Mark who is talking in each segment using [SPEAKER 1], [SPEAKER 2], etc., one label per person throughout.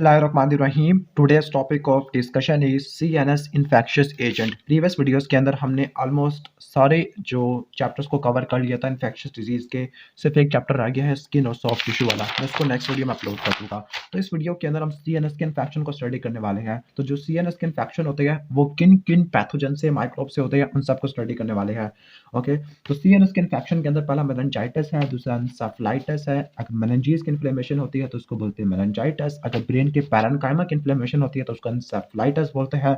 [SPEAKER 1] बिस्मिल्लाहिर्रहमानिर्रहीम। Today's topic of discussion is CNS infectious agent. Previous videos के अंदर हमने ऑलमोस्ट सारे जो चैप्टर्स को कवर कर लिया था इन्फेक्शियस डिजीज़ के। सिर्फ एक चैप्टर रह गया है स्किन और सॉफ्ट टिश्यू वाला, मैं इसको नेक्स्ट वीडियो में अपलोड कर दूंगा। तो इस वीडियो के अंदर हम सीएनएस के इन्फेक्शन को स्टडी करने वाले हैं। तो जो सीएनएस के इन्फेक्शन होते हैं वो किन किन पैथोजन से, माइक्रोब से होते हैं, उन सबको स्टडी करने वाले हैं। ओके, तो सीएनएस के इन्फेक्शन के अंदर पहला मेनिंजाइटिस है, दूसरा एन्सेफेलाइटिस है। अगर मेनिंजीज की इन्फ्लेमेशन होती है तो उसको बोलते हैं मेनिंजाइटिस। अगर ब्रेन के पैरेन्काइमा की इन्फ्लेमेशन होती है तो उसको एन्सेफेलाइटिस बोलते हैं।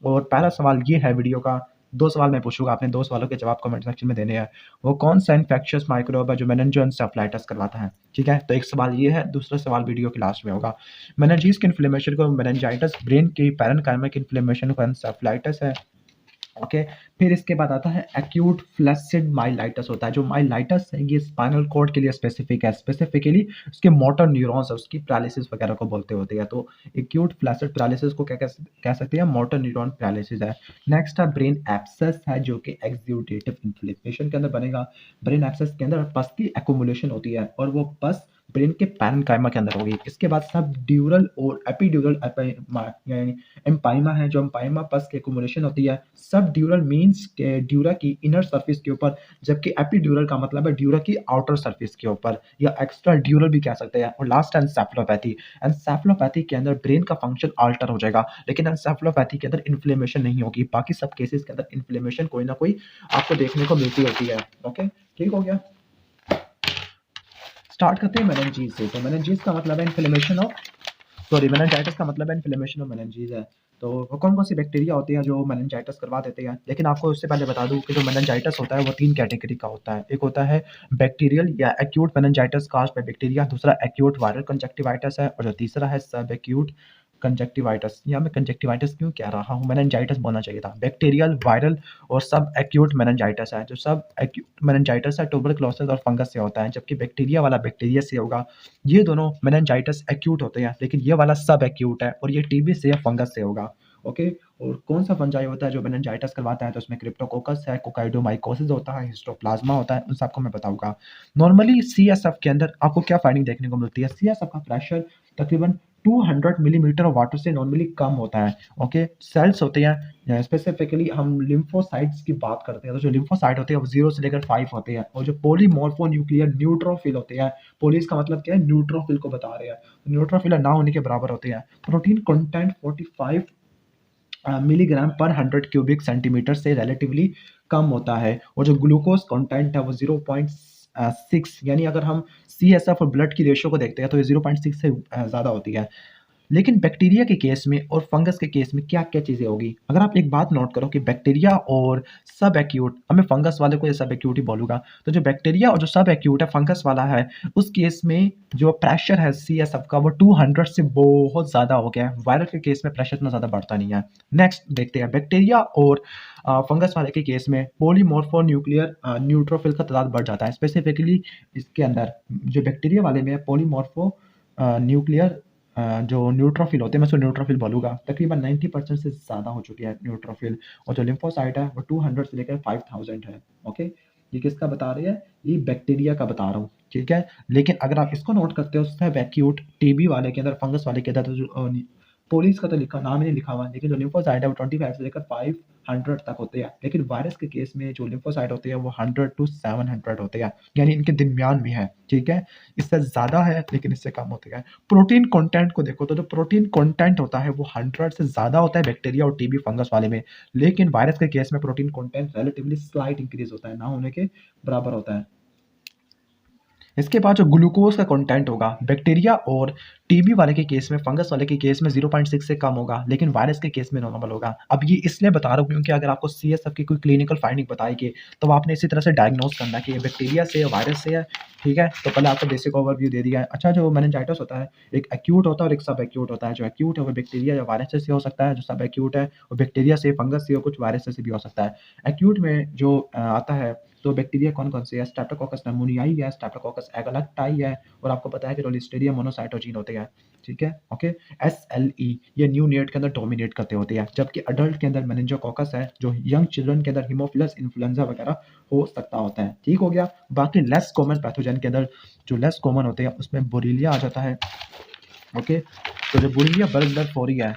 [SPEAKER 1] और पहला सवाल ये है वीडियो का, दो सवाल मैं पूछूंगा, आपने दो सवालों के जवाब कमेंट सेक्शन में देने हैं। वो कौन सा इन्फेक्शियस माइक्रोब है जो मेनिंजोएन्सेफेलाइटिस करवाता है? ठीक है, तो एक सवाल ये है, दूसरा सवाल वीडियो के लास्ट में होगा। मेनिंजीज की इन्फ्लेमेशन को मेनिंजाइटिस, ब्रेन की पैरेन्काइमा की इन्फ्लेमेशन को एन्सेफेलाइटिस है। ओके, फिर इसके बाद आता है एक्यूट फ्लैसिड माइलाइटिस होता है। जो माइलाइटिस है ये स्पाइनल कॉर्ड के लिए स्पेसिफिक है, स्पेसिफिकली उसके मोटर न्यूरॉन्स है, उसकी पैरालिसिस वगैरह को बोलते होते हैं। तो एक्यूट फ्लैसिड पैरालिसिस को क्या कह सकते हैं? मोटर न्यूरॉन पैरालिसिस है। नेक्स्ट है ब्रेन एब्सेस है, जो कि एक्सुडेटिव इन्फ्लेमेशन के अंदर बनेगा। ब्रेन एब्सेस के अंदर पस की एक्यूमुलेशन होती है और वो पस ब्रेन के पैरेन्काइमा के अंदर होगी। इसके बाद सब ड्यूरल और एपीड्यूरल यानी एम्पाइमा है, जो एम्पाइमा पस की एक्यूमुलेशन होती है। सब ड्यूरल मीन्स के ड्यूरा की इनर सरफेस के ऊपर, जबकि एपीड्यूरल का मतलब है ड्यूरा की आउटर सरफेस के ऊपर, या एक्स्ट्रा ड्यूरल भी कह सकते हैं। और लास्ट एन्सेफेलोपैथी। एन्सेफेलोपैथी के अंदर ब्रेन का फंक्शन अल्टर हो जाएगा, लेकिन एन्सेफेलोपैथी के अंदर इन्फ्लेमेशन नहीं होगी। बाकी सब केसेस के अंदर इन्फ्लेमेशन कोई ना कोई आपको देखने को मिलती होती है। ओके, ठीक हो गया। स्टार्ट करते हैं मेनिंजीज से। तो मेनिंजीज का मतलब है इन्फ्लेमेशन ऑफ, सॉरी, मेनिंजाइटिस का मतलब है इन्फ्लेमेशन ऑफ मेनिंजीज है। तो वो कौन कौन सी बैक्टीरिया होती है जो मेनिंजाइटिस करवा देते हैं? लेकिन आपको उससे पहले बता दूं कि जो मेनिंजाइटिस होता है वो तीन कैटेगरी का होता है। एक होता है बैक्टीरियल या acute meningitis caused by bacteria, दूसरा एक्यूट वायरल कंजक्टिवाइटिस है, और जो तीसरा है सब एक्यूट कंजक्टिवाइटिस। या मैं कंजक्टिवाइटिस क्यों कह रहा हूँ, मेनिंजाइटिस बोलना चाहिए था। बैक्टीरियल, वायरल और सब एक्यूट मेनिंजाइटिस है। जो सब एक्यूट मेनिंजाइटिस है ट्यूबरक्लोसिस और फंगस से होता है, जबकि बैक्टीरिया वाला बैक्टीरिया से होगा। ये दोनों मेनिंजाइटिस एक्यूट होते हैं, लेकिन ये वाला सब एक्यूट है, और ये टीबी से या फंगस से होगा। ओके, और कौन सा फंजाई होता है जो मेनिंजाइटिस करवाता है? तो उसमें क्रिप्टोकोकस है, कोकाइडोमाइकोसिस होता है, हिस्टोप्लाज्मा होता है। उन सबको मैं बताऊंगा। नॉर्मली सीएसएफ के अंदर आपको क्या फाइंडिंग देखने को मिलती है? सीएसएफ का प्रेशर तकरीबन 200 मिलीमीटर वाटर से नॉर्मली कम होता है। ओके, सेल्स होते हैं, स्पेसिफिकली हम लिम्फोसाइट्स की बात करते हैं, तो जो लिम्फोसाइट होते हैं वो 0 से लेकर 5 होते हैं। और जो पोलीमॉर्फोन्यूक्लियर न्यूट्रोफिल होते हैं, पोली इसका मतलब क्या है? न्यूट्रोफिल को बता रहे हैं। न्यूट्रोफिल ना होने के बराबर होते हैं। प्रोटीन कंटेंट 45 मिलीग्राम पर 100 क्यूबिक सेंटीमीटर से रिलेटिवली कम होता है। और जो ग्लूकोज कंटेंट है वो 0.6, यानी अगर हम सीएसएफ और ब्लड की रेशियो को देखते हैं तो ये 0.6 से ज़्यादा होती है। लेकिन बैक्टीरिया के केस में और फंगस के केस में क्या क्या चीज़ें होगी? अगर आप एक बात नोट करो कि बैक्टीरिया और सब एक्यूट, अब मैं फंगस वाले को ये सब एक्यूट ही बोलूँगा, तो जो बैक्टीरिया और जो सब एक्यूट है फंगस वाला है, उस केस में जो प्रेशर है सीएसएफ का वो 200 से बहुत ज़्यादा हो गया है। वायरल के केस में प्रेशर इतना ज़्यादा बढ़ता नहीं है। नेक्स्ट देखते हैं बैक्टीरिया और फंगस वाले के केस में पॉलीमॉर्फोन्यूक्लियर न्यूट्रोफिल का तादाद बढ़ जाता है। स्पेसिफिकली इसके अंदर जो बैक्टीरिया वाले में पॉलीमॉर्फो न्यूक्लियर जो न्यूट्रोफिल होते हैं, मैं उसको न्यूट्रोफिल बोलूँगा, तकरीबन 90% से ज़्यादा हो चुकी है न्यूट्रोफिल। और जो लिम्फोसाइट है वो 200 से लेकर 5000 है। ओके, ये किसका बता रही है? ये बैक्टीरिया का बता रहा हूँ, ठीक है। लेकिन अगर आप इसको नोट करते हो सब एक्यूट, टीबी वाले के अंदर, फंगस वाले के अंदर, तो जो पोलिस का तो लिखा नाम ही नहीं लिखा हुआ, लेकिन जो लिम्फोसाइट है वो 25 से लेकर 500 तक होते हैं। लेकिन वायरस के केस में जो लिम्फोसाइट होते हैं वो 100 टू 700 होते हैं, यानी इनके दरमियान में है, ठीक है। इससे ज़्यादा है लेकिन इससे कम होते हैं। प्रोटीन कंटेंट को देखो तो जो प्रोटीन कंटेंट होता है वो 100 से ज़्यादा होता है बैक्टीरिया और टीबी फंगस वाले में, लेकिन वायरस के केस में protein content relatively slight increase होता है, ना होने के बराबर होता है। इसके बाद जो ग्लूकोज का कंटेंट होगा बैक्टीरिया और टीबी वाले के केस में, फंगस वाले के केस में 0.6 से कम होगा, लेकिन वायरस के केस में नॉर्मल होगा। अब ये इसलिए बता रहा हूँ क्योंकि अगर आपको सीएसएफ की कोई क्लिनिकल फाइंडिंग बताएगी तो आपने इसी तरह से डायग्नोस करना कि ये बैक्टीरिया से या वायरस से है, ठीक है। तो पहले आपको बेसिक ओवरव्यू दे दिया है। अच्छा, जो मेनिंजाइटिस होता है एक एक्यूट होता है और एक सब एक्यूट होता है। जो एक्यूट है वो बैक्टीरिया या वायरस से हो सकता है, जो सब एक्यूट है वो बैक्टीरिया से, फंगस से और कुछ वायरस से भी हो सकता है। एक्यूट में जो आता है तो बैक्टीरिया कौन-कौन से है? स्ट्रेप्टोकोकस नमूनियाई है, स्ट्रेप्टोकोकस एगालैक्टाई है, और आपको पता है कि लिस्टेरिया मोनोसाइटोजीन होते हैं, ठीक है। ओके, एसएलई ये न्यू नेट के अंदर डोमिनेट करते होते हैं, जबकि अडल्ट के अंदर मेनिंजोकोकस है, जो यंग चिल्ड्रन के अंदर हीमोफिलस इन्फ्लुएंजा वगैरह हो सकता होता है, ठीक हो गया। बाकी लेस कॉमन पैथोजन के अंदर जो लेस कॉमन होते हैं उसमें बोरीलिया आ जाता है। ओके, तो जो बुर्लिया बर्गलरफोरी है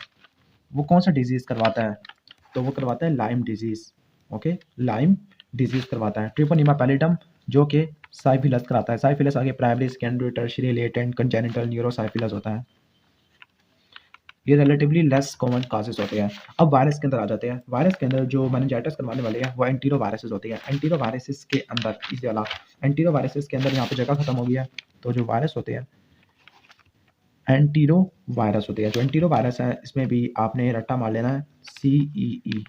[SPEAKER 1] वो कौन सा डिजीज़ करवाता है? तो वो करवाता है lime disease. Okay, lime disease करवाता है। ट्रिपोनिमा पैलिडम जो कि साइफिलस कराता है। साइफिलस आगे primary, secondary, tertiary, latent, congenital, neurosyphilis होता है। ये रिलेटिवली लेस कॉमन काजेस होते हैं। अब वायरस के अंदर आ जाते हैं। वायरस के अंदर जो मेनिंजाइटिस करवाने वाले हैं वो एंटीरो वायरसेस होती हैं। एंटीरो वायरसेस के अंदर इसी वाला एंटीरो वायरसेस के अंदर यहाँ पे जगह खत्म हो गई है। तो जो वायरस होते हैं एंटीरो वायरस होते हैं। जो एंटीरो वायरस है इसमें भी आपने रट्टा मार लेना है CEE।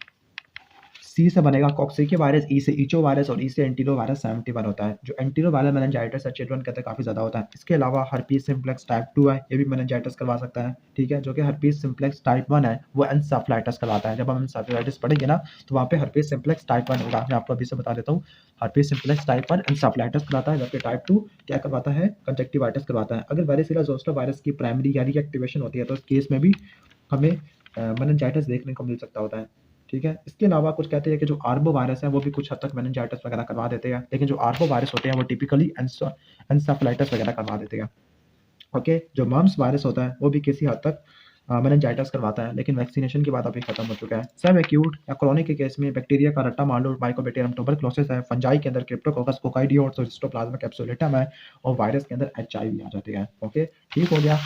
[SPEAKER 1] सी से बनेगा कॉक्सिकी वायरस, ई से ईचो वायरस और ई से एंटीरो वायरस 71 होता है। जो एंटीरो वायरस मेनिंजाइटिस है चिल्ड्रन के अंदर काफ़ी ज़्यादा होता है। इसके अलावा हर्पीस सिम्प्लेक्स टाइप 2 है, ये भी मेनिंजाइटिस करवा सकता है। ठीक है, जो कि हर्पीस सिम्प्लेक्स टाइप 1 है वो एन्सेफलाइटिस करवाता है। जब हम एन्सेफलाइटिस पढ़ेंगे ना तो वहाँ पे हर्पीस सिम्प्लेक्स टाइप 1 होगा। मैं आपको अभी से बता देता हूँ, हर्पीस सिम्प्लेक्स टाइप 1 एन्सेफलाइटिस कराता है, जबकि टाइप 2 क्या करवाता है, कंजक्टिवाइटिस करवाता है। अगर वेरिसिला जोस्टर वायरस की प्राइमरी या रीएक्टिवेशन होती है तो इस केस में भी हमें मेनिंजाइटिस देखने को मिल सकता होता है। ठीक है, इसके अलावा कुछ कहते हैं कि जो आर्बो वायरस है वो भी कुछ हद तक मेनिंजाइटिस वगैरह करवा देते हैं, लेकिन जो आर्बो वायरस होते हैं वो टिपिकली एन्सेफलाइटिस वगैरह करवा देते हैं। ओके, जो मम्स वायरस होता है वो भी किसी हद तक मेनिंजाइटिस करवाता है, लेकिन वैक्सीनेशन के बाद अभी खत्म हो चुका है। सब एक्यूट या क्रोनिक के केस में बैक्टीरिया का रट्टा मार लो, माइकोबैक्टीरियम ट्यूबरकुलोसिस है, फंजाई के अंदर क्रिप्टोकोकस कोकाइडियोट्स और हिस्टोप्लाज्मा कैप्सुलेटम है, और वायरस के अंदर HIV आ जाती है। ओके, ठीक हो गया।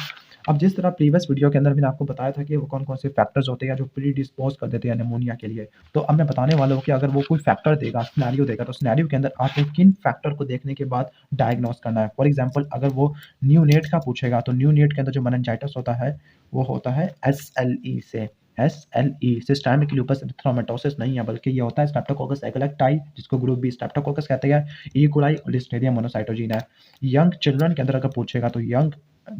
[SPEAKER 1] अब जिस तरह प्रीवियस वीडियो के अंदर मैंने आपको बताया था कि वो कौन-कौन से फैक्टर्स होते हैं जो प्री डिस्पोज़ कर देते हैं निमोनिया के लिए, तो अब मैं बताने वाला हूँ कि अगर वो कोई फैक्टर देगा, सिनेरियो देगा, तो सिनेरियो के अंदर आपने किन फैक्टर को देखने के बाद डायग्नोस करना है। फॉर एग्जांपल अगर वो न्यूनेट का पूछेगा तो न्यूनेट के अंदर जो मेनिंजाइटिस होता है वो होता है SLE से। SLE सिस्टेमिक लूपस एरिथ्रोमाटोसिस नहीं है, बल्कि ये होता है स्ट्रेप्टोकोकस एगलेक्टाई, जिसको ग्रुप बी स्ट्रेप्टोकोकस कहते हैं। ई कोलाई और लिस्टेरिया मोनोसाइटोजीन है। यंग चिल्ड्रन के अंदर अगर पूछेगा तो यंग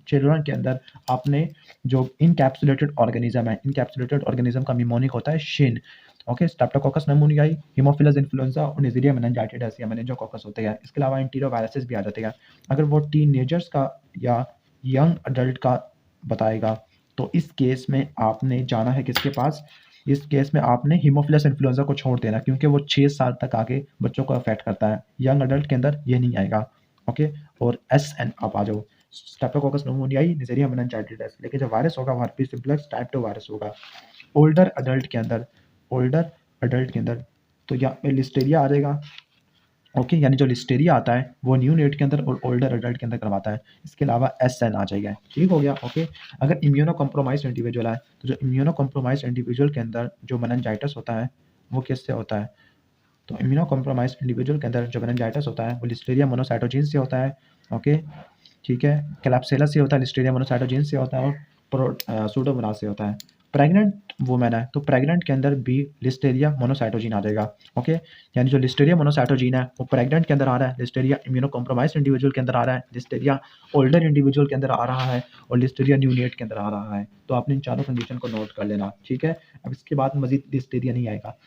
[SPEAKER 1] चिल्ड्रन के अंदर आपने जो इनकैप्सुलेटेड ऑर्गेनिज्म है, इनकैप्सुलेटेड ऑर्गेनिज्म का निमोनिक होता है Shin. Okay, Streptococcus निमोनियाई, Haemophilus influenza और नेज़िरिया मेनिंजाइटिस या मेनिंजोकोकस होते हैं। इसके अलावा एंटीरो वायरसेस भी आ जाते हैं। अगर वो टीनेजर्स का या यंग अडल्ट का बताएगा तो इस केस में आपने जाना है किसके पास, इस केस में आपने हीमोफिलस इन्फ्लुएंजा को छोड़ देना, क्योंकि वो 6 साल तक आगे बच्चों को अफेक्ट करता है। यंग अडल्ट के अंदर ये नहीं आएगा। ओके, और SN आप आ जाओ, स्ट्रेप्टोकोकस निमोनियाई, नेज़िरिया मेनिंजाइटिस, लेकिन जो वायरस होगा वो हर्पीस सिम्प्लेक्स टाइप 2 वायरस होगा। ओल्डर अडल्ट के अंदर, ओल्डर अडल्ट के अंदर तो यहाँ पे लिस्टेरिया आ जाएगा। ओके, यानी जो लिस्टेरिया आता है वो न्यूनेट के अंदर और ओल्डर अडल्ट के अंदर करवाता है। इसके अलावा SN आ जाएगा। ठीक हो गया। ओके, अगर इम्यूनो कॉम्प्रोमाइज्ड इंडिविजुअल है तो जो इम्यूनो कॉम्प्रोमाइज्ड इंडिविजुअल के अंदर जो मेनिंजाइटिस होता है वो किससे होता है, तो इम्यूनो कॉम्प्रोमाइज्ड इंडिविजुअल के अंदर जो मेनिंजाइटिस होता है वो लिस्टेरिया मोनोसाइटोजीन से होता है। ओके, ठीक है, क्लैप्सिला से होता है, लिस्टेरिया मोनोसाइटोजीन से होता है और सूडोमोनास से होता है। प्रेग्नेंट वुमेन है तो प्रेग्नेंट के अंदर भी लिस्टेरिया मोनोसाइटोजीन आ जाएगा। ओके, यानी जो लिस्टेरिया मोनोसाइटोजीन है वो प्रेग्नेंट के अंदर आ रहा है, लिस्टेरिया इम्यूनो कॉम्प्रोमाइज्ड इंडिविजुअल के अंदर आ रहा है, लिस्टेरिया ओल्डर इंडिविजुअल के अंदर आ रहा है और लिस्टेरिया न्यूनेट के अंदर आ रहा है। तो आपने इन चारों कंडीशन को नोट कर लेना। ठीक है, अब इसके बाद मजीद लिस्टेरिया नहीं आएगा।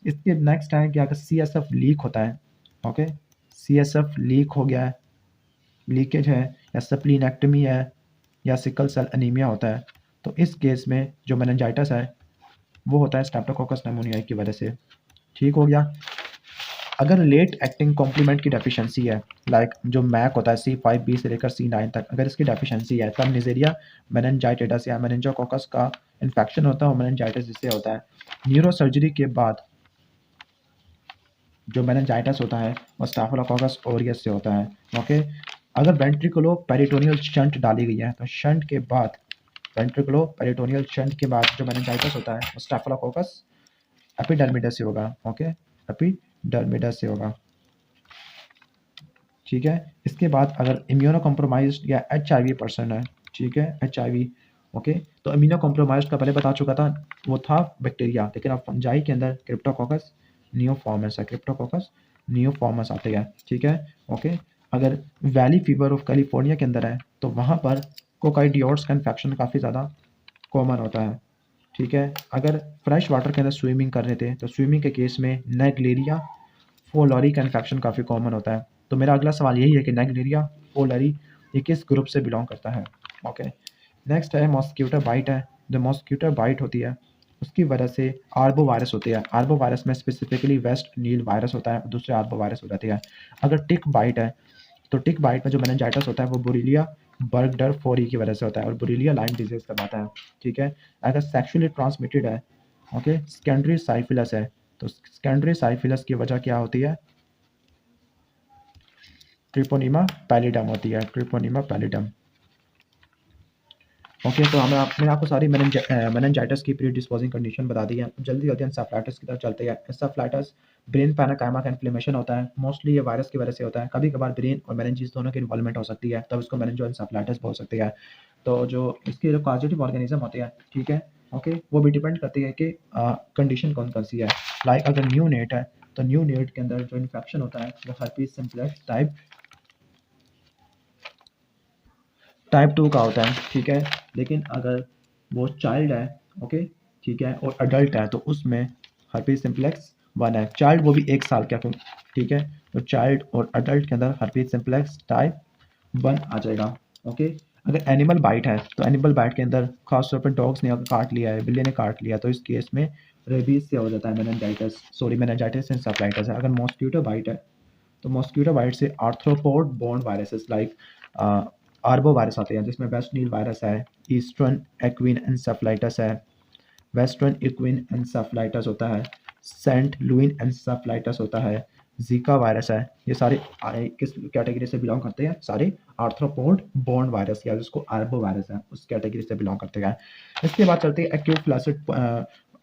[SPEAKER 1] इसके नेक्स्ट है कि अगर CSF लीक होता है, ओके, CSF लीक हो गया है, लीकेज है या स्प्लीनेक्टमी है या सिकल सेल एनीमिया होता है, तो इस केस में जो मेनिंजाइटिस है वो होता है स्ट्रेप्टोकोकस निमोनियाई की वजह से। ठीक हो गया। अगर लेट एक्टिंग कॉम्प्लीमेंट की डेफिशिएंसी है, लाइक जो मैक होता है C5b से लेकर C9 तक, अगर इसकी डेफिशिएंसी है तब नेज़ेरिया मेनिंजाइटिस या मेनिंजोकोकस का इन्फेक्शन होता है और मेनिंजाइटिस जिससे होता है। न्यूरो सर्जरी के बाद जो मेनिंजाइटिस होता है वो स्टाफिलोकोकस ऑरियस से होता है। ओके, अगर वेंट्रिकुलो पेरिटोनियल शंट डाली गई है तो शंट के बाद, वेंट्रिकुलो पेरिटोनियल शंट के बाद जो मेनिंजाइटिस होता है वो स्टाफिलोकोकस एपिडर्मिडस से होगा। ओके, एपिडर्मिडस से होगा। ठीक है, इसके बाद अगर इम्यूनो कॉम्प्रोमाइज्ड या HIV पर्सन है, ठीक है, HIV, ओके, तो इम्यूनो कॉम्प्रोमाइज्ड का पहले बता चुका था, वो था बैक्टीरिया, लेकिन अब फंजाई के अंदर क्रिप्टोकोकस नियोफॉर्मस है, क्रिप्टोकोकस नियोफॉर्मस आते हैं। ठीक है, ओके, अगर वैली फीवर ऑफ कैलिफोर्निया के अंदर है तो वहाँ पर कोकाइडियोट्स का इन्फेक्शन काफ़ी ज़्यादा कॉमन होता है। ठीक है, अगर फ्रेश वाटर के अंदर स्विमिंग कर रहे थे तो स्विमिंग के केस में नेग्लेरिया फोलोरी का इन्फेक्शन काफ़ी कॉमन होता है। तो मेरा अगला सवाल यही है कि नेग्लेरिया फोलोरी ये किस ग्रुप से बिलोंग करता है। ओके, नेक्स्ट है मॉस्क्यूटो बाइट है। जो मॉस्क्यूटो बाइट होती है उसकी वजह से आर्बो वायरस होती है। आर्बो वायरस में स्पेसिफिकली वेस्ट नील वायरस होता है, दूसरे आर्बो वायरस हो जाती है। अगर टिक बाइट है तो टिक बाइट में जो मेनिंजाइटिस होता है वो बुरीलिया बर्गडर फोरी की वजह से होता है, और बुरीलिया लाइम डिजीज करवाता है, ठीक है। अगर सेक्सुअली ट्रांसमिटेड है, ओके, सेकेंडरी साइफिलस है, तो सेकेंडरी साइफिलस की वजह क्या होती है? ट्रिपोनिमा पैलिडम होती है, ट्रिपोनिमा पैलिडम। ओके, तो मैंने आपको सारी मेनिंजाइटिस की प्री डिस्पोजिंग कंडीशन बता दी है। जल्दी जल्दी एंसेफेलाइटिस की तरफ चलते हैं। एंसेफेलाइटिस ब्रेन पैरेन्काइमा का इन्फ्लेमेशन होता है, मोस्टली ये वायरस की वजह से होता है। कभी कभार ब्रेन और मेनिंजेस दोनों की इन्वॉल्वमेंट हो सकती है, तब इसको मेनिंजो एंसेफेलाइटिस बोल सकते हैं। तो जो इसके जो कॉजेटिव ऑर्गेनिज्म होते हैं, ठीक है, ओके, वो भी डिपेंड करती है कि कंडीशन कौन कौन सी है। लाइक अगर न्यू नेट है, तो न्यू नेट के अंदर जो इन्फेक्शन होता है वो हर्पीस सिम्प्लेक्स टाइप 2 का होता है, ठीक है। लेकिन अगर वो चाइल्ड है, ओके, ठीक है, और अडल्ट है, तो उसमें हर्पीस सिम्प्लेक्स 1 है। चाइल्ड वो भी 1 साल का, ठीक है। तो चाइल्ड और अडल्ट के अंदर हर्पीस सिम्प्लेक्स टाइप 1 आ जाएगा, ओके। अगर एनिमल बाइट है, तो एनिमल बाइट के अंदर खासतौर पर डॉग्स ने अगर काट लिया है, बिल्ली ने काट लिया, तो इस केस में रेबीज से हो जाता है मेनिंजाइटिस एंसेफेलाइटिस है। अगर मॉस्किटो बाइट है, तो मॉस्किटो बाइट से arthropod borne viruses like arbo virus आते हैं, जिसमें वेस्ट नील वायरस है, ईस्टर्न एक्विन एंसेफेलाइटिस है, वेस्टर्न इक्विन एंसेफेलाइटिस होता है, सेंट लुइन एंसेफेलाइटिस होता है, जीका वायरस है। ये सारे किस कैटेगरी से बिलोंग करते हैं? सारे आर्थ्रोपोड बोर्न वायरस, या जिसको आर्बो वायरस है, उस कैटेगरी से बिलोंग करते हैं। इसके बाद चलते हैं एक्यूट फ्लैसिड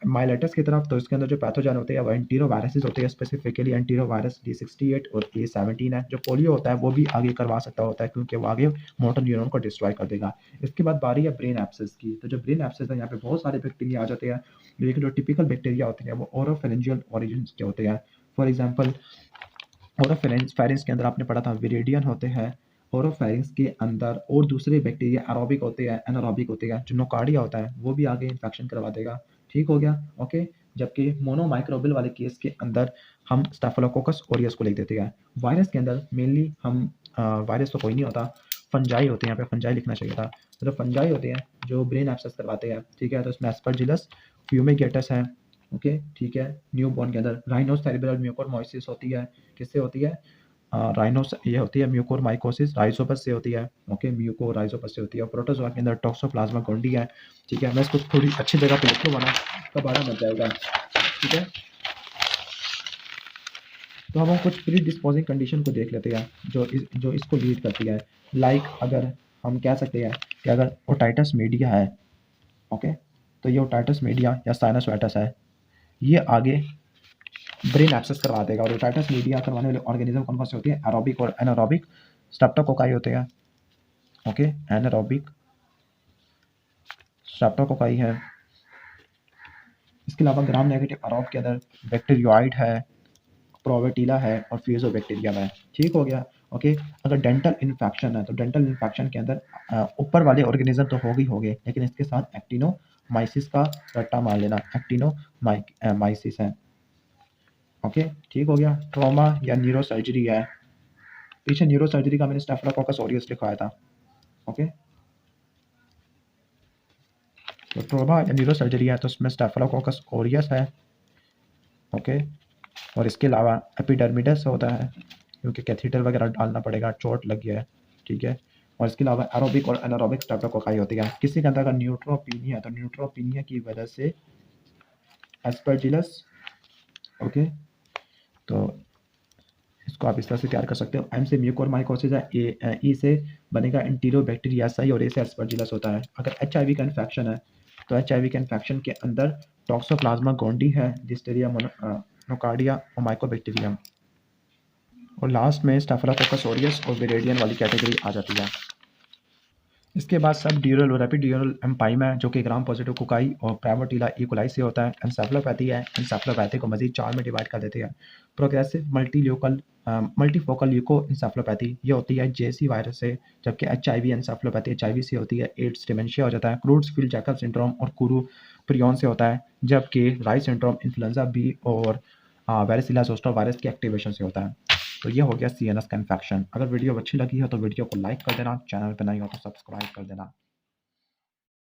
[SPEAKER 1] माइलेटस की तरफ। तो इसके अंदर जो पैथोजन होते हैं वो एंटीरो वायरसेस होते हैं, स्पेसिफिकली एंटीरो वायरस D68 और A17 है। जो पोलियो होता है वो भी आगे करवा सकता होता है, क्योंकि वो आगे मोटर न्यूरॉन को डिस्ट्रॉय कर देगा। इसके बाद बारी है ब्रेन एब्सेस की। तो जो ब्रेन एब्सेस है, यहाँ पे बहुत सारे बैक्टीरिया आ जाते हैं, लेकिन जो टिपिकल बैक्टीरिया होते हैं वो ओरोफेरेंजियल ओरिजिन के होते हैं। फॉर एग्जाम्पल, ओरोफेरेंस के अंदर आपने पढ़ा था विरिडियन होते हैं। ओरोफेरेंस के अंदर और दूसरे बैक्टीरिया एरोबिक होते हैं, एनारोबिक होते हैं। जो नोकार्डिया होता है वो भी आगे इन्फेक्शन करवा देगा, ठीक हो गया, ओके। जबकि मोनोमाइक्रोबियल वाले केस के अंदर हम स्टेफिलोकोकस ऑरियस को लिख देते हैं। वायरस के अंदर मेनली हम वायरस तो कोई नहीं होता, फंजाई होते हैं, यहाँ पे फंजाई लिखना चाहिए था। तो जो फंजाई होते हैं जो ब्रेन एब्सेस करवाते हैं, ठीक है, तो इसमें एस्परजिलस फ्यूमिगेटस है, ओके, ठीक है। न्यू बॉर्न के अंदर राइनोसेरेब्रल म्यूकोरमाइसिस होती है, किससे होती है? राइनोस ये होती है म्यूकोरमाइकोसिस राइजोपस से होती है, ओके, म्यूकोराइजोपस से होती है। और प्रोटोजोआ के अंदर टॉक्सोप्लाज्मा गोंडी है, ठीक है। मैं इसको थोड़ी अच्छी जगह पे लिखूँ, वरना कबाड़ा मच जाएगा, ठीक है। तो हम कुछ प्री डिस्पोजिंग कंडीशन को देख लेते हैं जो इसको लीड करती है। लाइक अगर हम कह सकते हैं कि अगर ओटाइटस मीडिया है, ओके, तो ये ओटाइटस मीडिया या साइनोसाइटिस है, ये आगे ब्रेन एक्सेस करवा देगा। और ओटाइटस मीडिया करवाने वाले ऑर्गेनिज्म कौन कौन से होते हैं? एरोबिक और एनारोबिक स्ट्रेप्टोकोकाई होते हैं, ओके, एनारोबिक स्ट्रेप्टोकोकाई है। इसके अलावा ग्राम नेगेटिव अरोब के अंदर बैक्टीरियोइड है, प्रोवेटिला है और फ्यूजोबैक्टीरियम है, ठीक हो गया, ओके। अगर डेंटल इन्फेक्शन है, तो डेंटल इन्फेक्शन के अंदर ऊपर वाले ऑर्गेनिज्म तो होंगे, लेकिन इसके साथ एक्टिनोमाइसिस का रट्टा मार लेना, एक्टिनोमाइसिस है, ओके, ठीक हो गया। ट्रॉमा या न्यूरो सर्जरी है, पीछे न्यूरो सर्जरी का मैंने स्टेफिलोकोकस ऑरियस लिखवाया था, ओके। तो ट्रॉमा या न्यूरो सर्जरी है, तो उसमें स्टेफिलोकोकस ऑरियस है, ओके। और इसके अलावा एपिडर्मिडस होता है, क्योंकि कैथीटर वगैरह डालना पड़ेगा, चोट लग गया है, ठीक है। और इसके अलावा एरोबिक और एनारोबिक स्टेफिलोकोकाई होती है। किसी के अंदर अगर न्यूट्रोपीनिया है, तो न्यूट्रोपीनिया की वजह से एस्परजिलस, ओके, तो इसको आप इस तरह से तैयार कर सकते हो। एम से म्यूकोरमाइकोसिस है, ई से बनेगा एंटीरोबैक्टीरियासाई और ए से एस्परजिलस होता है। अगर एचआईवी का इन्फेक्शन है, तो एचआईवी के इन्फेक्शन के अंदर टॉक्सोप्लाज्मा गोंडी है, डिस्टेरिया नोकार्डिया और माइकोबैक्टीरियम। और लास्ट में स्टेफिलोकोकस ऑरियस और विरेडियन वाली कैटेगरी आ जाती है। इसके बाद सब ड्यूरल और एपिड्यूरल एम्पाइमा है, जो कि ग्राम पॉजिटिव कोकाई और प्राइमोटिला इकोलाई से होता है। एंसेफेलोपैथी है, एंसेफेलोपैथी को मजीद 4 में डिवाइड कर देते हैं। प्रोग्रेसिव मल्टीफोकल ल्यूको एंसेफेलोपैथी ये होती है जेसी वायरस से, जबकि एचआईवी एंसेफेलोपैथी एचआईवी से होती है, एड्स डिमेंशिया हो जाता है। क्रूड्सफील्ड जैकब सिंड्रोम और कुरू प्रियन से होता है, जबकि राइस सिंड्रोम इन्फ्लुएंजा बी और वेरिसिला जोस्टर वायरस की एक्टिवेशन से होता है। तो ये हो गया सीएनएस का इन्फेक्शन। अगर वीडियो अच्छी लगी हो तो वीडियो को लाइक कर देना, चैनल पर नहीं हो तो सब्सक्राइब कर देना।